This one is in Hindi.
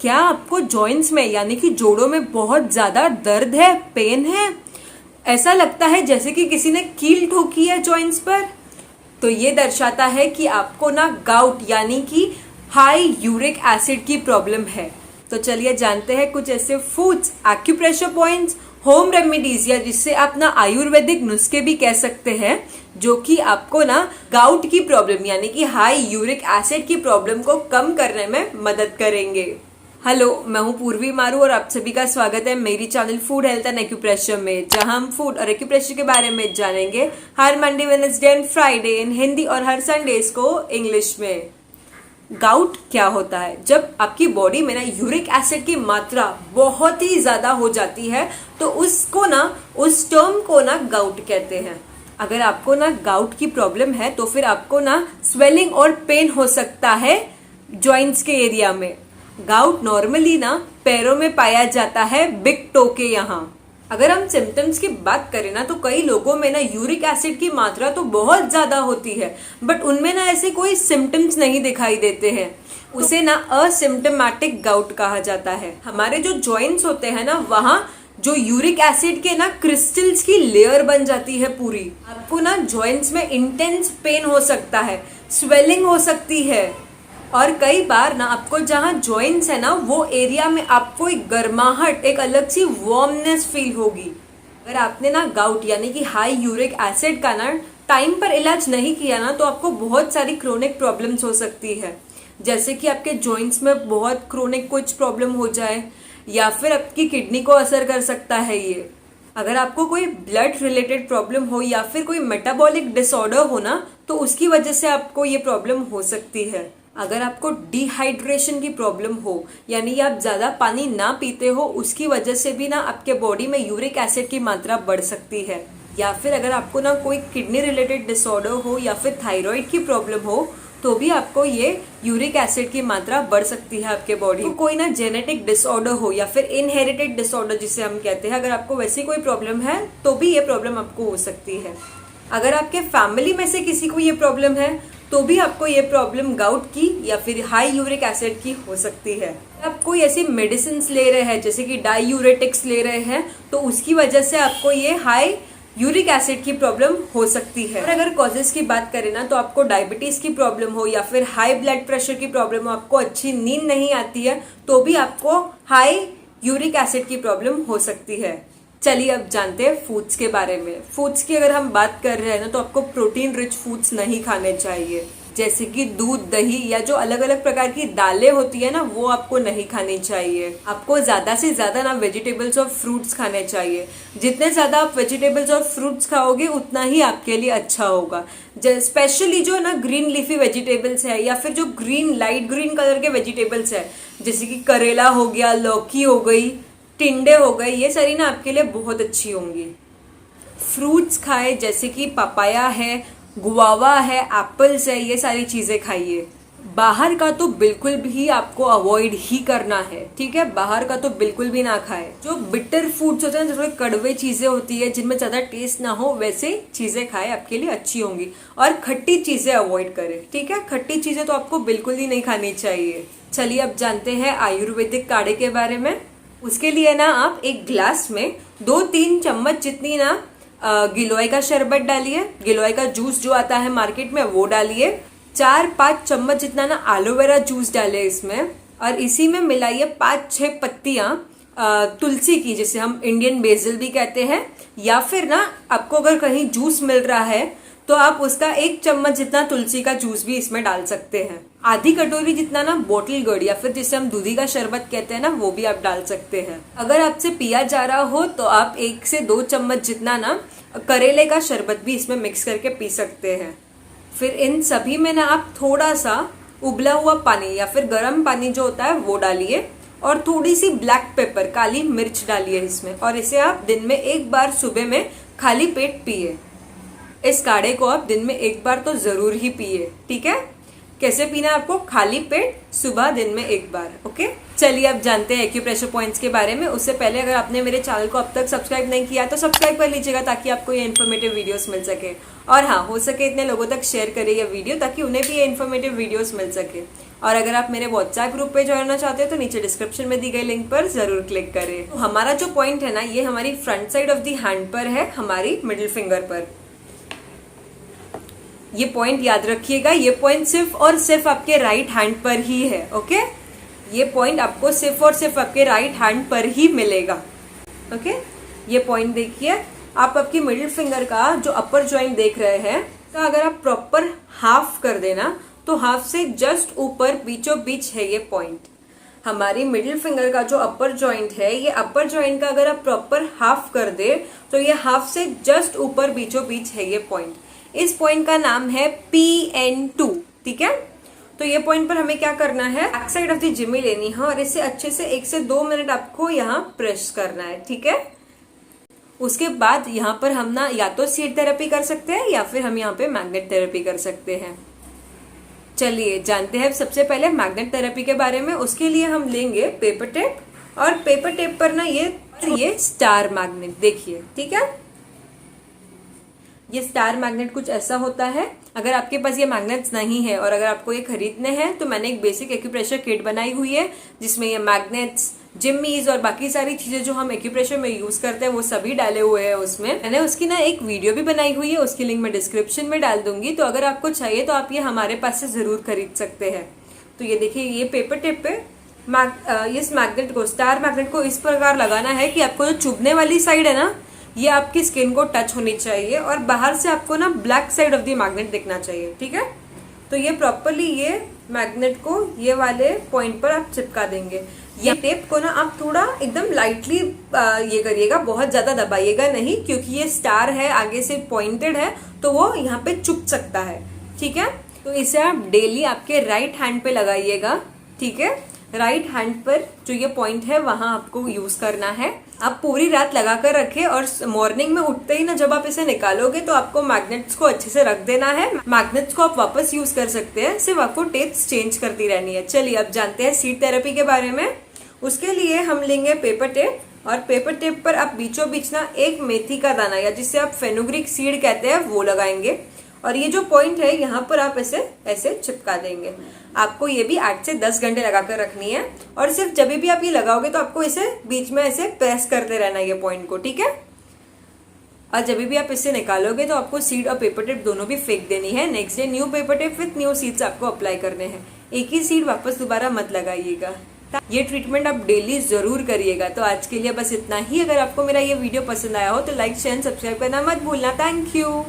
क्या आपको जॉइंट्स में यानी कि जोड़ों में बहुत ज्यादा दर्द है, पेन है? ऐसा लगता है जैसे कि किसी ने कील ठोकी है जॉइंट्स पर? तो ये दर्शाता है कि आपको ना गाउट यानी कि हाई यूरिक एसिड की प्रॉब्लम है। तो चलिए जानते हैं कुछ ऐसे foods, acupressure points, home remedies या जिससे आप ना आयुर्वेदिक नुस्खे भी कह सकते हैं, जो कि आपको ना गाउट की प्रॉब्लम यानी कि हाई यूरिक एसिड की प्रॉब्लम को कम करने में मदद करेंगे। हेलो, मैं हूं पूर्वी मारू और आप सभी का स्वागत है मेरी channel food health and acupressure में, जहां हम फूड और एक्यूप्रेशर के बारे में जानेंगे हर मंडे, वेडनेसडे एंड फ्राइडे इन हिंदी और हर संडेज को इंग्लिश में। गाउट क्या होता है? जब आपकी बॉडी में ना यूरिक एसिड की मात्रा बहुत ही ज्यादा हो जाती है तो उस टर्म को ना गाउट कहते हैं। अगर आपको ना गाउट की प्रॉब्लम है तो फिर आपको ना स्वेलिंग और पेन हो सकता है जॉइंट्स के एरिया में। गाउट नॉर्मली ना पैरों में पाया जाता है, बिग टो के यहाँ। अगर हम सिम्टम्स की बात करें ना तो कई लोगों में ना यूरिक एसिड की मात्रा तो बहुत ज्यादा होती है, बट उनमें ना ऐसे कोई सिम्टम्स नहीं दिखाई देते हैं। उसे ना असिम्टोमेटिक गाउट कहा जाता है। हमारे जो जॉइंट्स होते हैं ना, वहाँ जो यूरिक एसिड के ना क्रिस्टल्स की लेयर बन जाती है पूरी। आपको ना जॉइंट्स में इंटेंस पेन हो सकता है, स्वेलिंग हो सकती है, और कई बार ना आपको जहाँ जॉइंट्स है ना वो एरिया में आपको एक गर्माहट, एक अलग सी वार्मनेस फील होगी। अगर आपने ना गाउट यानी कि हाई यूरिक एसिड का ना टाइम पर इलाज नहीं किया ना तो आपको बहुत सारी क्रोनिक प्रॉब्लम्स हो सकती है, जैसे कि आपके जॉइंट्स में बहुत क्रोनिक कुछ प्रॉब्लम हो जाए या फिर आपकी किडनी को असर कर सकता है ये। अगर आपको कोई ब्लड रिलेटेड प्रॉब्लम हो या फिर कोई मेटाबॉलिक डिसऑर्डर हो ना तो उसकी वजह से आपको ये प्रॉब्लम हो सकती है। अगर आपको डिहाइड्रेशन की प्रॉब्लम हो यानी आप ज्यादा पानी ना पीते हो, उसकी वजह से भी ना आपके बॉडी में यूरिक एसिड की मात्रा बढ़ सकती है। या फिर अगर आपको ना कोई किडनी रिलेटेड डिसऑर्डर हो या फिर थायराइड की प्रॉब्लम हो तो भी आपको ये यूरिक एसिड की मात्रा बढ़ सकती है आपके बॉडी। तो कोई ना जेनेटिक डिसऑर्डर हो या फिर इनहेरिटेड डिसऑर्डर जिसे हम कहते हैं, अगर आपको वैसी कोई प्रॉब्लम है तो भी ये प्रॉब्लम आपको हो सकती है। अगर आपके फैमिली में से किसी को ये प्रॉब्लम है तो भी आपको ये प्रॉब्लम गाउट की या फिर हाई यूरिक एसिड की हो सकती है। आप कोई ऐसी मेडिसिन ले रहे हैं जैसे कि डायूरेटिक्स ले रहे हैं तो उसकी वजह से आपको ये हाई यूरिक एसिड की प्रॉब्लम हो सकती है। और अगर कॉजेस की बात करें ना तो आपको डायबिटीज की प्रॉब्लम हो या फिर हाई ब्लड प्रेशर की प्रॉब्लम हो, आपको अच्छी नींद नहीं आती है तो भी आपको हाई यूरिक एसिड की प्रॉब्लम हो सकती है। चलिए अब जानते हैं फूड्स के बारे में। फूड्स की अगर हम बात कर रहे हैं ना तो आपको प्रोटीन रिच फूड्स नहीं खाने चाहिए, जैसे कि दूध, दही या जो अलग अलग प्रकार की दालें होती है ना वो आपको नहीं खानी चाहिए। आपको ज्यादा से ज्यादा ना वेजिटेबल्स और फ्रूट्स खाने चाहिए। जितने ज्यादा आप वेजिटेबल्स और फ्रूट्स खाओगे उतना ही आपके लिए अच्छा होगा। स्पेशली जो ना ग्रीन लीफी वेजिटेबल्स है या फिर जो ग्रीन लाइट ग्रीन कलर के वेजिटेबल्स है, जैसे कि करेला हो गया, लौकी हो गई, टिंडे हो गए, ये सारी ना आपके लिए बहुत अच्छी होंगी। फ्रूट्स खाए जैसे कि पपाया है, गुआवा है, एप्पल्स है, ये सारी चीजें खाइए। बाहर का तो बिल्कुल भी आपको अवॉइड ही करना है, ठीक है? बाहर का तो बिल्कुल भी ना खाए। जो बिटर फूड्स होते हैं, थोड़ी कड़वे चीजें होती है जिनमें ज्यादा टेस्ट ना हो, वैसे चीजें खाए, आपके लिए अच्छी होंगी। और खट्टी चीजें अवॉइड करें, ठीक है? खट्टी चीजें तो आपको बिल्कुल ही नहीं खानी चाहिए। चलिए अब जानते हैं आयुर्वेदिक काढ़े के बारे में। उसके लिए ना आप एक ग्लास में 2-3 चम्मच जितनी ना गिलोय का शरबत डालिए। गिलोय का जूस जो आता है मार्केट में वो डालिए। 4-5 चम्मच जितना ना एलोवेरा जूस डालिए इसमें, और इसी में मिलाइए 5-6 पत्तियां तुलसी की, जिसे हम इंडियन बेसिल भी कहते हैं। या फिर ना आपको अगर कहीं जूस मिल रहा है तो आप उसका 1 चम्मच जितना तुलसी का जूस भी इसमें डाल सकते हैं। आधी कटोरी जितना ना बोतल गढ़ या फिर जिसे हम दूधी का शरबत कहते हैं ना वो भी आप डाल सकते हैं। अगर आपसे पिया जा रहा हो तो आप 1 से 2 चम्मच जितना ना करेले का शरबत भी इसमें मिक्स करके पी सकते हैं। फिर इन सभी में ना आप थोड़ा सा उबला हुआ पानी या फिर गर्म पानी जो होता है वो डालिए, और थोड़ी सी ब्लैक पेपर, काली मिर्च डालिए इसमें, और इसे आप दिन में 1 बार सुबह में खाली पेट पिए। इस काढ़े को आप दिन में 1 बार तो जरूर ही पिए, ठीक है? कैसे पीना है आपको? खाली पेट सुबह दिन में 1 बार, ओके? चलिए अब जानते हैं एक्यूप्रेशर पॉइंट्स के बारे में। उससे पहले अगर आपने मेरे चैनल को अब तक सब्सक्राइब नहीं किया तो सब्सक्राइब कर लीजिएगा ताकि आपको ये इन्फॉर्मेटिव वीडियोस मिल सके। और हाँ, हो सके इतने लोगों तक शेयर करें ये वीडियो ताकि उन्हें भी ये इन्फॉर्मेटिव वीडियोस मिल सके। और अगर आप मेरे व्हाट्सएप ग्रुप पे ज्वाइन होना चाहते हो तो नीचे डिस्क्रिप्शन में दी गई लिंक पर जरूर क्लिक करें। तो हमारा जो पॉइंट है ना, ये हमारी front side of the hand पर है, हमारी मिडिल फिंगर पर। ये पॉइंट याद रखिएगा, ये पॉइंट सिर्फ और सिर्फ आपके राइट हैंड पर ही है। ओके, ये पॉइंट आपको सिर्फ और सिर्फ आपके राइट हैंड पर ही मिलेगा। ओके, ये पॉइंट देखिए, आप आपकी मिडिल फिंगर का जो अपर जॉइंट देख रहे हैं, तो अगर आप प्रॉपर हाफ कर देना तो हाफ से जस्ट ऊपर बीचों बीच है ये पॉइंट। हमारी मिडिल फिंगर का जो अपर जॉइंट है, ये अपर जॉइंट का अगर आप प्रॉपर हाफ कर दे तो ये हाफ से जस्ट ऊपर बीचों बीच है ये पॉइंट। इस पॉइंट का नाम है PN2। ठीक है, तो ये पॉइंट पर हमें क्या करना है, back side of the Jimmy लेनी है और इसे अच्छे से 1 से 2 मिनट आपको यहाँ प्रेस करना है। ठीक है, उसके बाद यहाँ पर हम ना या तो सीड थेरेपी कर सकते हैं या फिर हम यहाँ पे मैग्नेट थेरेपी कर सकते हैं। चलिए जानते हैं सबसे पहले मैग्नेट थेरेपी के बारे में। उसके लिए हम लेंगे पेपर टेप, और पेपर टेप पर ना ये स्टार मैग्नेट देखिए। ठीक है, ये स्टार मैग्नेट कुछ ऐसा होता है। अगर आपके पास ये मैग्नेट्स नहीं है और अगर आपको ये खरीदने हैं तो मैंने एक बेसिक एक्यूप्रेशर किट बनाई हुई है जिसमें ये मैग्नेट्स, जिम्मीज और बाकी सारी चीजें जो हम एक्यूप्रेशर में यूज करते हैं वो सभी डाले हुए हैं उसमें। मैंने उसकी ना एक वीडियो भी बनाई हुई है, उसकी लिंक मैं डिस्क्रिप्शन में डाल दूंगी, तो अगर आपको चाहिए तो आप ये हमारे पास से जरूर खरीद सकते हैं। तो ये देखिए, ये पेपर टेप पे इस मैग्नेट को, स्टार मैग्नेट को इस प्रकार लगाना है कि आपको जो चुभने वाली साइड है ना, ये आपकी स्किन को टच होनी चाहिए और बाहर से आपको ना black side of the magnet दिखना चाहिए। ठीक है, तो ये प्रॉपरली ये मैग्नेट को ये वाले पॉइंट पर आप चिपका देंगे। ये टेप को ना आप थोड़ा एकदम लाइटली ये करिएगा, बहुत ज्यादा दबाइएगा नहीं, क्योंकि ये स्टार है, आगे से पॉइंटेड है, तो वो यहाँ पे चुप सकता है। ठीक है, तो इसे आप डेली आपके राइट हैंड पे लगाइएगा। ठीक है, राइट हैंड पर जो ये पॉइंट है वहां आपको यूज करना है। आप पूरी रात लगा कर रखें और मॉर्निंग में उठते ही ना जब आप इसे निकालोगे तो आपको मैग्नेट्स को अच्छे से रख देना है। मैग्नेट्स को आप वापस यूज कर सकते हैं, सिर्फ आपको टेप्स चेंज करती रहनी है। चलिए अब जानते हैं सीड थेरेपी के बारे में। उसके लिए हम लेंगे पेपर टेप, और पेपर टेप पर आप बीचों बीच ना एक मेथी का दाना या जिसे आप फेनुग्रीक सीड कहते हैं वो लगाएंगे, और ये जो पॉइंट है यहाँ पर आप इसे ऐसे चिपका देंगे। आपको ये भी 8 से 10 घंटे लगाकर रखनी है, और सिर्फ जब भी आप ये लगाओगे तो आपको इसे बीच में ऐसे प्रेस करते रहना है ये पॉइंट को। ठीक है, और जब भी आप इसे निकालोगे तो आपको सीड और पेपर टेप दोनों भी फेंक देनी है। Next day new paper tape with new seeds आपको अप्लाई करने हैं। एक ही सीड वापस दोबारा मत लगाइएगा। ये ट्रीटमेंट आप डेली जरूर करिएगा। तो आज के लिए बस इतना ही। अगर आपको मेरा ये वीडियो पसंद आया हो तो लाइक, शेयर, सब्सक्राइब करना मत भूलना। Thank you.